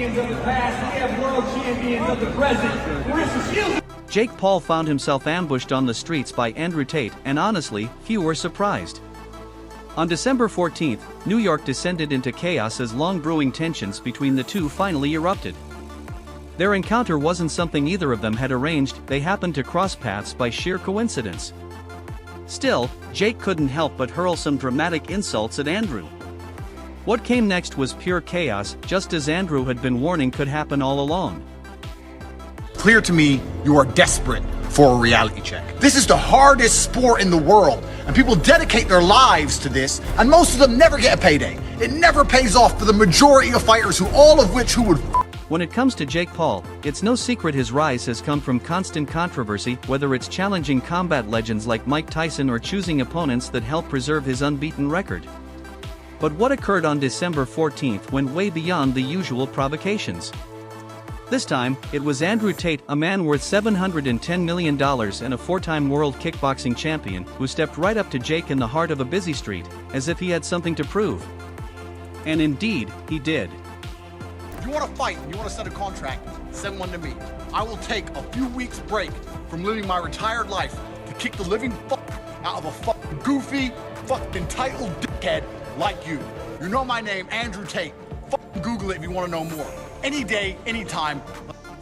champions of the past, we have world champions of the present. Jake Paul found himself ambushed on the streets by Andrew Tate, and honestly, few were surprised. On December 14th, New York descended into chaos as long-brewing tensions between the two finally erupted. Their encounter wasn't something either of them had arranged, they happened to cross paths by sheer coincidence. Still, Jake couldn't help but hurl some dramatic insults at Andrew. What came next was pure chaos, just as Andrew had been warning could happen all along. Clear to me, you are desperate for a reality check. This is the hardest sport in the world, and people dedicate their lives to this, and most of them never get a payday. It never pays off for the majority of fighters who would. When it comes to Jake Paul, it's no secret his rise has come from constant controversy, whether it's challenging combat legends like Mike Tyson or choosing opponents that help preserve his unbeaten record. But what occurred on December 14th went way beyond the usual provocations. This time, it was Andrew Tate, a man worth $710 million and a four-time world kickboxing champion, who stepped right up to Jake in the heart of a busy street, as if he had something to prove. And indeed, he did. If you want to fight and you want to set a contract, send one to me. I will take a few weeks break from living my retired life to kick the living fuck out of a fucking goofy, fucking entitled dickhead like you. You know my name, Andrew Tate. Fucking Google it if you want to know more. Any day, anytime.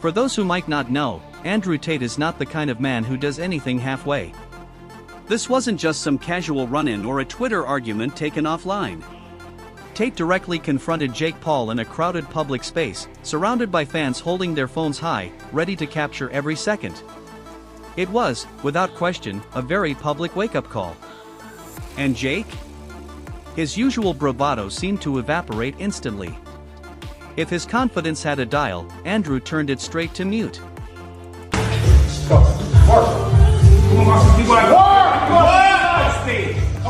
For those who might not know, Andrew Tate is not the kind of man who does anything halfway. This wasn't just some casual run-in or a Twitter argument taken offline. Tate directly confronted Jake Paul in a crowded public space, surrounded by fans holding their phones high, ready to capture every second. It was, without question, a very public wake-up call. And Jake? His usual bravado seemed to evaporate instantly. If his confidence had a dial, Andrew turned it straight to mute. Come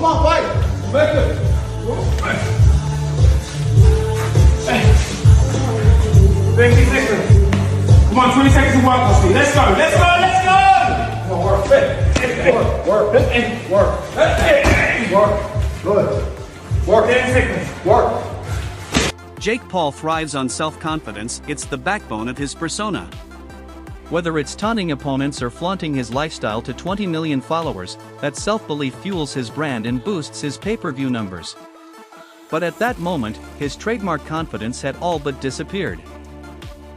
on, fight! Make it! 50 seconds. Come on, 20 seconds to walk, Steve. Let's go, let's go, let's go! Come on, work. Good. Work 10 seconds. Work. Jake Paul thrives on self-confidence, it's the backbone of his persona. Whether it's taunting opponents or flaunting his lifestyle to 20 million followers, that self-belief fuels his brand and boosts his pay-per-view numbers. But at that moment, his trademark confidence had all but disappeared.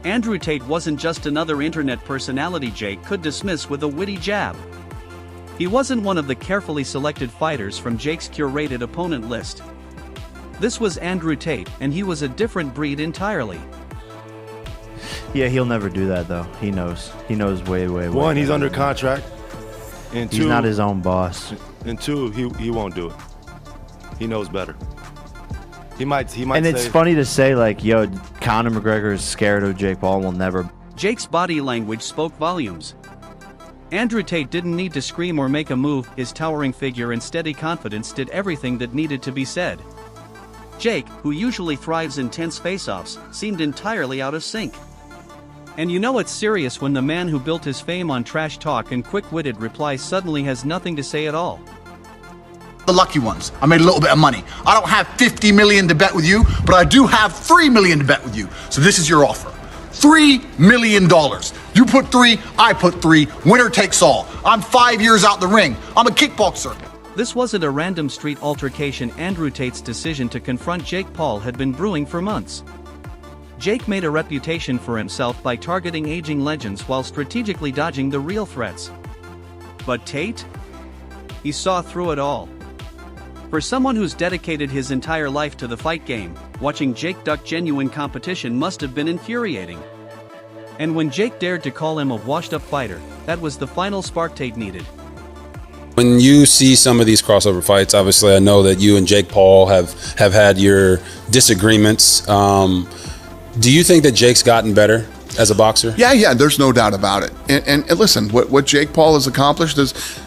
Andrew Tate wasn't just another internet personality Jake could dismiss with a witty jab. He wasn't one of the carefully selected fighters from Jake's curated opponent list. This was Andrew Tate, and he was a different breed entirely. Yeah, he'll never do that though. He knows. He knows way. One, he's under contract. And two, he's not his own boss. And two, he won't do it. He knows better. He might. And it's funny to say like, yo, Conor McGregor is scared of Jake Paul and will never. Jake's body language spoke volumes. Andrew Tate didn't need to scream or make a move, his towering figure and steady confidence did everything that needed to be said. Jake, who usually thrives in tense face-offs, seemed entirely out of sync. And you know it's serious when the man who built his fame on trash talk and quick-witted replies suddenly has nothing to say at all. The lucky ones. I made a little bit of money. I don't have 50 million to bet with you, but I do have 3 million to bet with you. So this is your offer. $3 million. You put 3, I put 3. Winner takes all. I'm 5 years out the ring. I'm a kickboxer. This wasn't a random street altercation. Andrew Tate's decision to confront Jake Paul had been brewing for months. Jake made a reputation for himself by targeting aging legends while strategically dodging the real threats. But Tate? He saw through it all. For someone who's dedicated his entire life to the fight game, watching Jake duck genuine competition must have been infuriating. And when Jake dared to call him a washed-up fighter, that was the final spark Tate needed. When you see some of these crossover fights, obviously I know that you and Jake Paul have had your disagreements. Do you think that Jake's gotten better as a boxer? Yeah, there's no doubt about it. And listen, what Jake Paul has accomplished is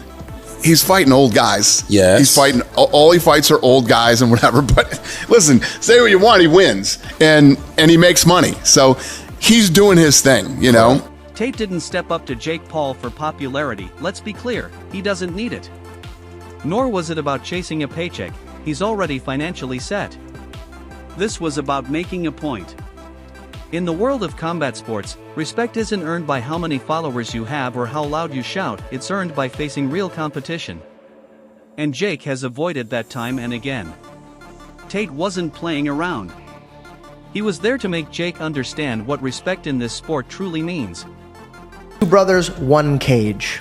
he's fighting old guys. Yes. He's fighting, all he fights are old guys and whatever. But listen, say what you want, he wins. And he makes money. So he's doing his thing, you know? Tate didn't step up to Jake Paul for popularity, let's be clear, he doesn't need it. Nor was it about chasing a paycheck, he's already financially set. This was about making a point. In the world of combat sports, respect isn't earned by how many followers you have or how loud you shout, it's earned by facing real competition. And Jake has avoided that time and again. Tate wasn't playing around. He was there to make Jake understand what respect in this sport truly means. Two brothers, one cage.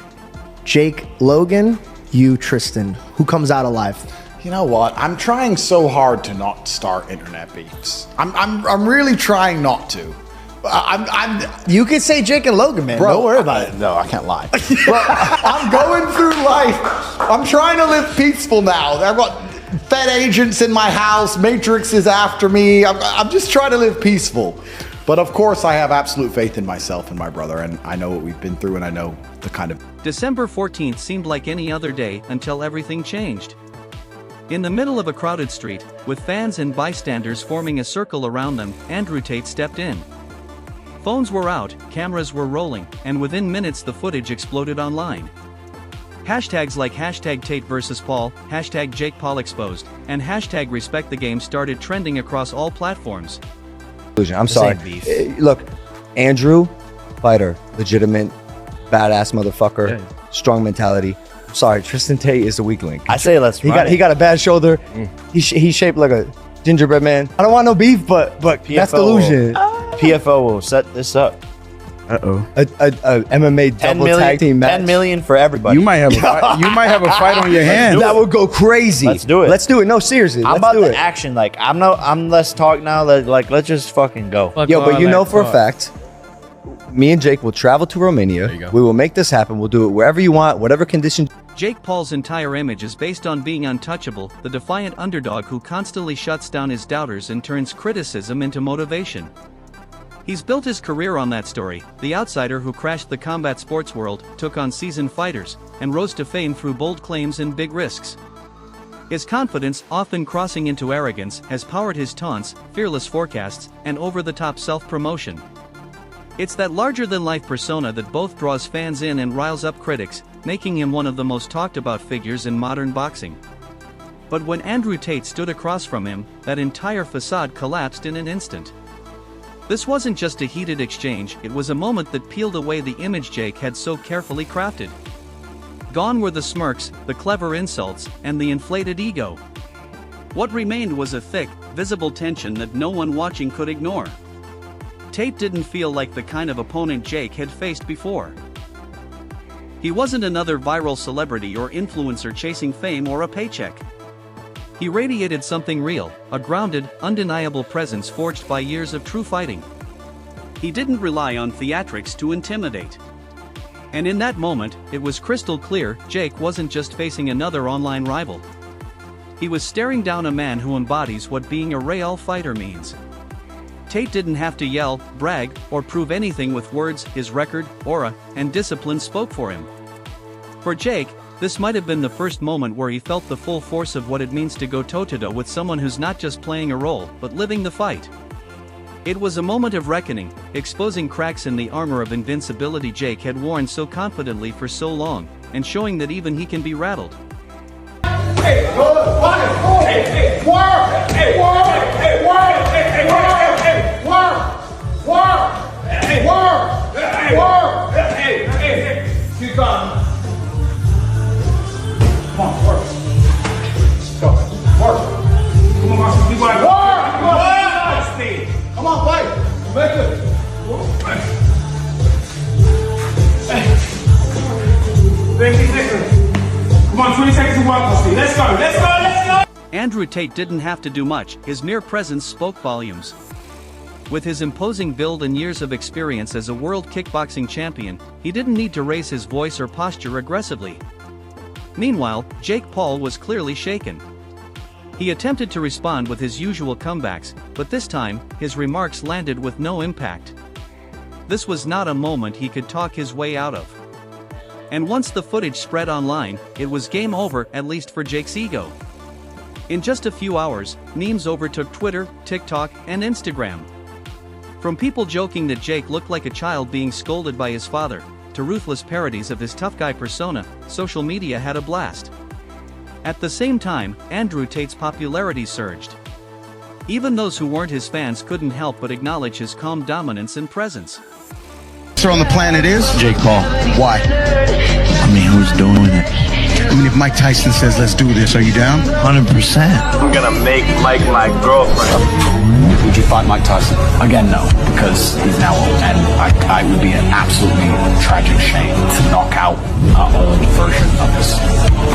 Jake Logan, you Tristan. Who comes out alive? You know what? I'm trying so hard to not start internet beefs. I'm really trying not to. You could say Jake and Logan, man. Bro, Don't worry about it. No, I can't lie. Bro, I'm going through life. I'm trying to live peaceful now. I've got Fed agents in my house. Matrix is after me. I'm just trying to live peaceful. But of course, I have absolute faith in myself and my brother, and I know what we've been through, and I know the kind of... December 14th seemed like any other day until everything changed. In the middle of a crowded street, with fans and bystanders forming a circle around them, Andrew Tate stepped in. Phones were out, cameras were rolling, and within minutes the footage exploded online. Hashtags like hashtag Tate vs. Paul, hashtag Jake Paul exposed, and hashtag respect the game started trending across all platforms. I'm sorry. Look, Andrew, fighter, legitimate, badass motherfucker, strong mentality. Sorry, Tristan Tate is the weak link. I say let's run He got a bad shoulder. He's shaped like a gingerbread man. I don't want no beef, but that's delusion. PFO will set this up. A MMA double tag team match. 10 million for everybody. You might have a fight on your hands. That would go crazy. Let's do it. Let's do it. No, seriously. I'm let's about do the it. action. Like I'm less talk now. Let's just fucking go. Yo, but you know for a fact, me and Jake will travel to Romania. We will make this happen. We'll do it wherever you want, whatever condition. Jake Paul's entire image is based on being untouchable, the defiant underdog who constantly shuts down his doubters and turns criticism into motivation. He's built his career on that story, the outsider who crashed the combat sports world, took on seasoned fighters, and rose to fame through bold claims and big risks. His confidence, often crossing into arrogance, has powered his taunts, fearless forecasts, and over-the-top self-promotion. It's that larger-than-life persona that both draws fans in and riles up critics, making him one of the most talked-about figures in modern boxing. But when Andrew Tate stood across from him, that entire facade collapsed in an instant. This wasn't just a heated exchange, it was a moment that peeled away the image Jake had so carefully crafted. Gone were the smirks, the clever insults, and the inflated ego. What remained was a thick, visible tension that no one watching could ignore. Tate didn't feel like the kind of opponent Jake had faced before. He wasn't another viral celebrity or influencer chasing fame or a paycheck. He radiated something real, a grounded, undeniable presence forged by years of true fighting. He didn't rely on theatrics to intimidate. And in that moment, it was crystal clear, Jake wasn't just facing another online rival. He was staring down a man who embodies what being a real fighter means. Tate didn't have to yell, brag, or prove anything with words. His record, aura, and discipline spoke for him. For Jake, this might have been the first moment where he felt the full force of what it means to go toe-to-toe with someone who's not just playing a role, but living the fight. It was a moment of reckoning, exposing cracks in the armor of invincibility Jake had worn so confidently for so long, and showing that even he can be rattled. Hey, keep going. Come on, work. Go. Work. Come on, Marshall. Keep going. Work. Come on, fight. Make it. Come on, 20 seconds to walk, Steve. Let's go. Let's go. Let's go. Andrew Tate didn't have to do much. His mere presence spoke volumes. With his imposing build and years of experience as a world kickboxing champion, he didn't need to raise his voice or posture aggressively. Meanwhile, Jake Paul was clearly shaken. He attempted to respond with his usual comebacks, but this time, his remarks landed with no impact. This was not a moment he could talk his way out of. And once the footage spread online, it was game over, at least for Jake's ego. In just a few hours, memes overtook Twitter, TikTok, and Instagram. From people joking that Jake looked like a child being scolded by his father, to ruthless parodies of his tough guy persona, social media had a blast. At the same time, Andrew Tate's popularity surged. Even those who weren't his fans couldn't help but acknowledge his calm dominance and presence. On the planet is Jake Paul. Why? I mean, who's doing it? I mean, if Mike Tyson says let's do this, are you down? 100%. I'm gonna make Mike my girlfriend. Would you fight Mike Tyson? Again, no, because he's now old, and I would be an absolutely tragic shame to knock out our old version of his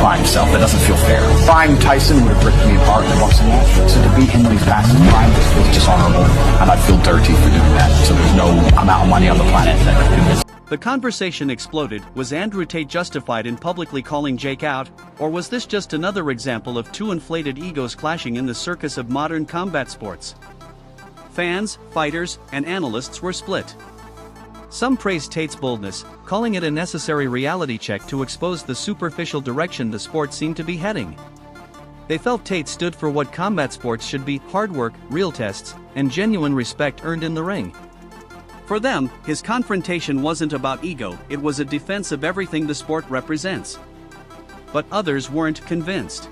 prime self. That doesn't feel fair. Prime Tyson would have ripped me apart in the boxing match, so to beat him when he's past his prime is dishonorable, and I'd feel dirty for doing that. So there's no amount of money on the planet that could do this. The conversation exploded. Was Andrew Tate justified in publicly calling Jake out, or was this just another example of two inflated egos clashing in the circus of modern combat sports? Fans, fighters, and analysts were split. Some praised Tate's boldness, calling it a necessary reality check to expose the superficial direction the sport seemed to be heading. They felt Tate stood for what combat sports should be: hard work, real tests, and genuine respect earned in the ring. For them, his confrontation wasn't about ego, it was a defense of everything the sport represents. But others weren't convinced.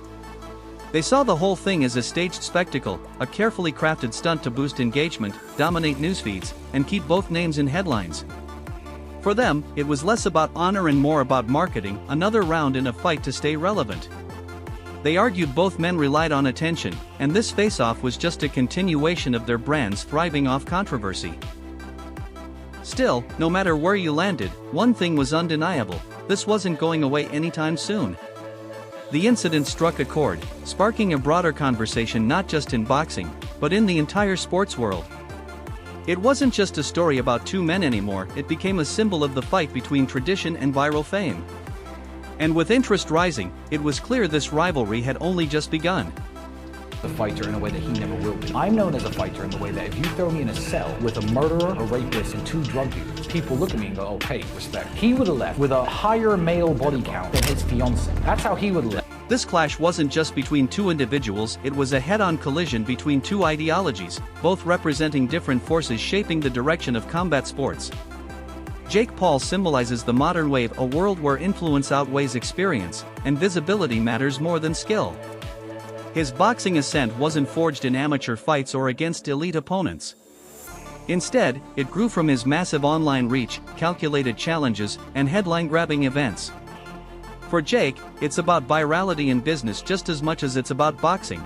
They saw the whole thing as a staged spectacle, a carefully crafted stunt to boost engagement, dominate newsfeeds, and keep both names in headlines. For them, it was less about honor and more about marketing, another round in a fight to stay relevant. They argued both men relied on attention, and this face-off was just a continuation of their brands thriving off controversy. Still, no matter where you landed, one thing was undeniable: this wasn't going away anytime soon. The incident struck a chord, sparking a broader conversation not just in boxing, but in the entire sports world. It wasn't just a story about two men anymore, it became a symbol of the fight between tradition and viral fame. And with interest rising, it was clear this rivalry had only just begun. A fighter in a way that he never will be. I'm known as a fighter in the way that if you throw me in a cell with a murderer, a rapist, and two drug dealers, people look at me and go, oh, hey, respect. He would have left with a higher male body count than his fiancée. That's how he would have left. This clash wasn't just between two individuals, it was a head-on collision between two ideologies, both representing different forces shaping the direction of combat sports. Jake Paul symbolizes the modern wave, a world where influence outweighs experience, and visibility matters more than skill. His boxing ascent wasn't forged in amateur fights or against elite opponents. Instead, it grew from his massive online reach, calculated challenges, and headline-grabbing events. For Jake, it's about virality in business just as much as it's about boxing.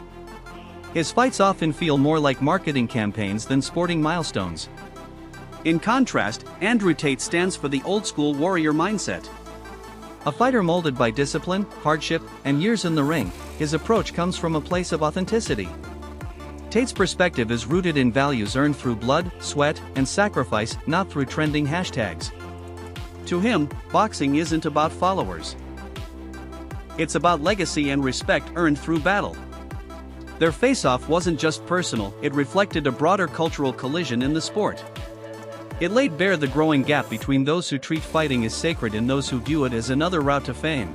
His fights often feel more like marketing campaigns than sporting milestones. In contrast, Andrew Tate stands for the old-school warrior mindset. A fighter molded by discipline, hardship, and years in the ring, his approach comes from a place of authenticity. Tate's perspective is rooted in values earned through blood, sweat, and sacrifice, not through trending hashtags. To him, boxing isn't about followers. It's about legacy and respect earned through battle. Their face-off wasn't just personal, it reflected a broader cultural collision in the sport. It laid bare the growing gap between those who treat fighting as sacred and those who view it as another route to fame.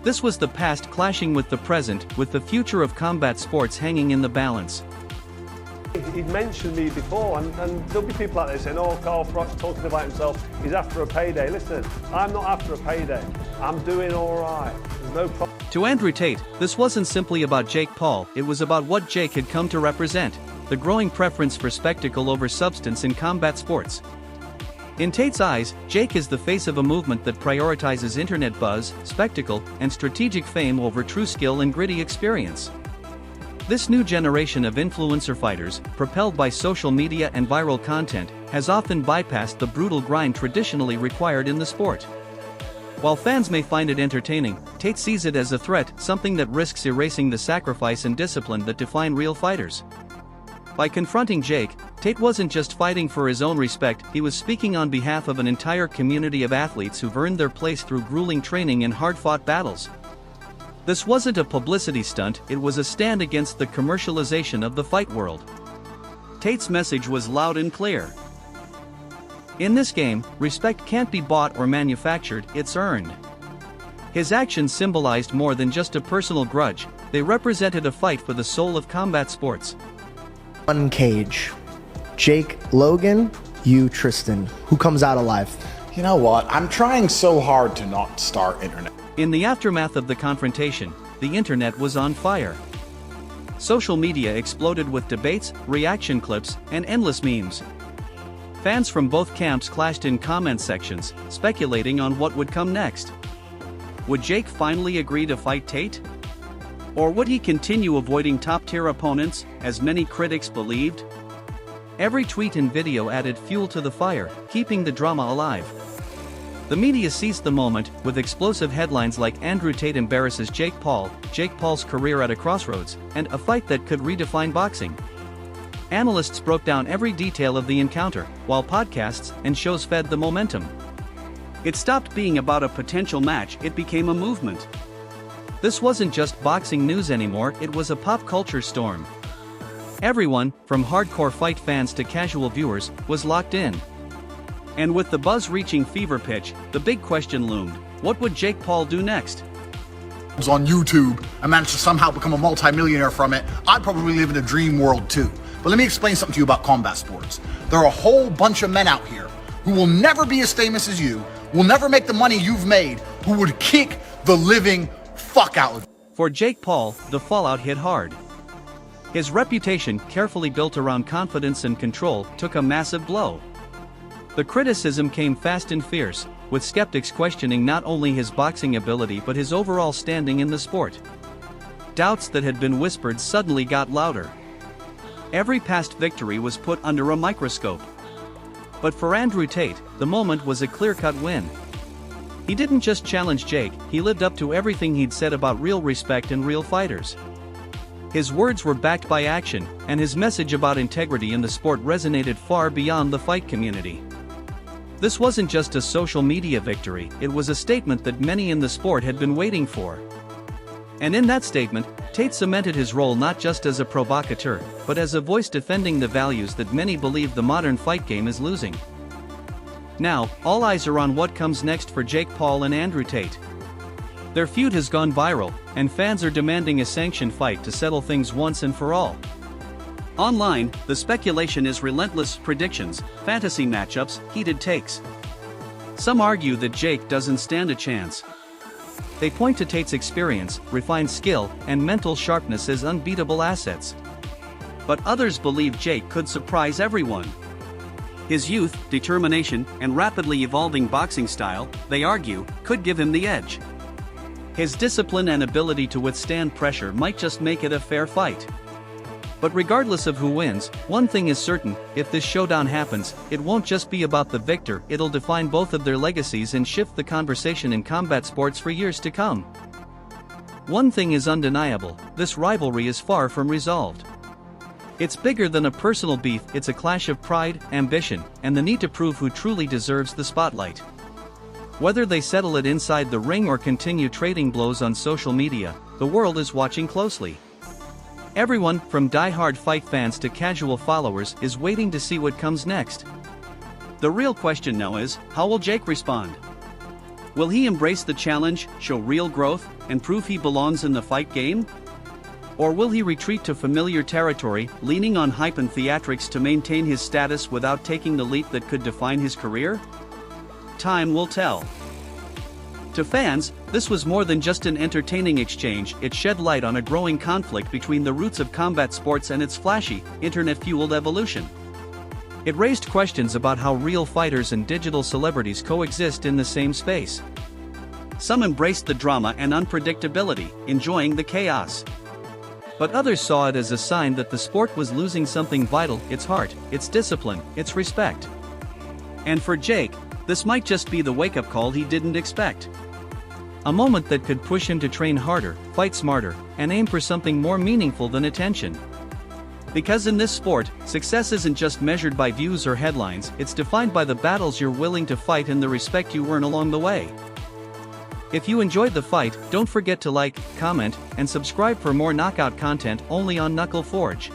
This was the past clashing with the present, with the future of combat sports hanging in the balance. He'd mentioned me before, and there'll be people out there saying, oh, Carl Froch's talking about himself, he's after a payday. Listen, I'm not after a payday. I'm doing all right. There's no problem. To Andrew Tate, this wasn't simply about Jake Paul, it was about what Jake had come to represent: the growing preference for spectacle over substance in combat sports. In Tate's eyes, Jake is the face of a movement that prioritizes internet buzz, spectacle, and strategic fame over true skill and gritty experience. This new generation of influencer fighters, propelled by social media and viral content, has often bypassed the brutal grind traditionally required in the sport. While fans may find it entertaining, Tate sees it as a threat, something that risks erasing the sacrifice and discipline that define real fighters. By confronting Jake, Tate wasn't just fighting for his own respect, he was speaking on behalf of an entire community of athletes who've earned their place through grueling training and hard-fought battles. This wasn't a publicity stunt, it was a stand against the commercialization of the fight world. Tate's message was loud and clear. In this game, respect can't be bought or manufactured, it's earned. His actions symbolized more than just a personal grudge, they represented a fight for the soul of combat sports. One cage. Jake Logan, you Tristan. Who comes out alive? You know what? I'm trying so hard to not start internet. In the aftermath of the confrontation, the internet was on fire. social media exploded with debates, reaction clips, and endless memes. Fans from both camps clashed in comment sections, speculating on what would come next. Would Jake finally agree to fight Tate? Or would he continue avoiding top-tier opponents, as many critics believed? Every tweet and video added fuel to the fire, keeping the drama alive. The media seized the moment, with explosive headlines like Andrew Tate embarrasses Jake Paul, Jake Paul's career at a crossroads, and a fight that could redefine boxing. Analysts broke down every detail of the encounter, while podcasts and shows fed the momentum. It stopped being about a potential match, it became a movement. This wasn't just boxing news anymore, it was a pop culture storm. Everyone, from hardcore fight fans to casual viewers, was locked in. And with the buzz reaching fever pitch, the big question loomed: what would Jake Paul do next? Was on YouTube and managed to somehow become a multimillionaire from it, I'd probably live in a dream world too. But let me explain something to you about combat sports. There are a whole bunch of men out here who will never be as famous as you, will never make the money you've made, who would kick the living fuck out of you. For Jake Paul, the fallout hit hard. His reputation, carefully built around confidence and control, took a massive blow. The criticism came fast and fierce, with skeptics questioning not only his boxing ability but his overall standing in the sport. Doubts that had been whispered suddenly got louder. Every past victory was put under a microscope. But for Andrew Tate, the moment was a clear-cut win. He didn't just challenge Jake, he lived up to everything he'd said about real respect and real fighters. His words were backed by action, and his message about integrity in the sport resonated far beyond the fight community. This wasn't just a social media victory, it was a statement that many in the sport had been waiting for. And in that statement, Tate cemented his role not just as a provocateur, but as a voice defending the values that many believe the modern fight game is losing. Now, all eyes are on what comes next for Jake Paul and Andrew Tate. Their feud has gone viral, and fans are demanding a sanctioned fight to settle things once and for all. Online, the speculation is relentless: predictions, fantasy matchups, heated takes. Some argue that Jake doesn't stand a chance. They point to Tate's experience, refined skill, and mental sharpness as unbeatable assets. But others believe Jake could surprise everyone. His youth, determination, and rapidly evolving boxing style, they argue, could give him the edge. His discipline and ability to withstand pressure might just make it a fair fight. But regardless of who wins, one thing is certain: if this showdown happens, it won't just be about the victor, it'll define both of their legacies and shift the conversation in combat sports for years to come. One thing is undeniable: this rivalry is far from resolved. It's bigger than a personal beef, it's a clash of pride, ambition, and the need to prove who truly deserves the spotlight. Whether they settle it inside the ring or continue trading blows on social media, the world is watching closely. Everyone, from die-hard fight fans to casual followers, is waiting to see what comes next. The real question now is, how will Jake respond? Will he embrace the challenge, show real growth, and prove he belongs in the fight game? Or will he retreat to familiar territory, leaning on hype and theatrics to maintain his status without taking the leap that could define his career? Time will tell. To fans, this was more than just an entertaining exchange, it shed light on a growing conflict between the roots of combat sports and its flashy, internet-fueled evolution. It raised questions about how real fighters and digital celebrities coexist in the same space. Some embraced the drama and unpredictability, enjoying the chaos. But others saw it as a sign that the sport was losing something vital: its heart, its discipline, its respect. And for Jake, this might just be the wake-up call he didn't expect. A moment that could push him to train harder, fight smarter, and aim for something more meaningful than attention. Because in this sport, success isn't just measured by views or headlines, it's defined by the battles you're willing to fight and the respect you earn along the way. If you enjoyed the fight, don't forget to like, comment, and subscribe for more knockout content only on Knuckle Forge.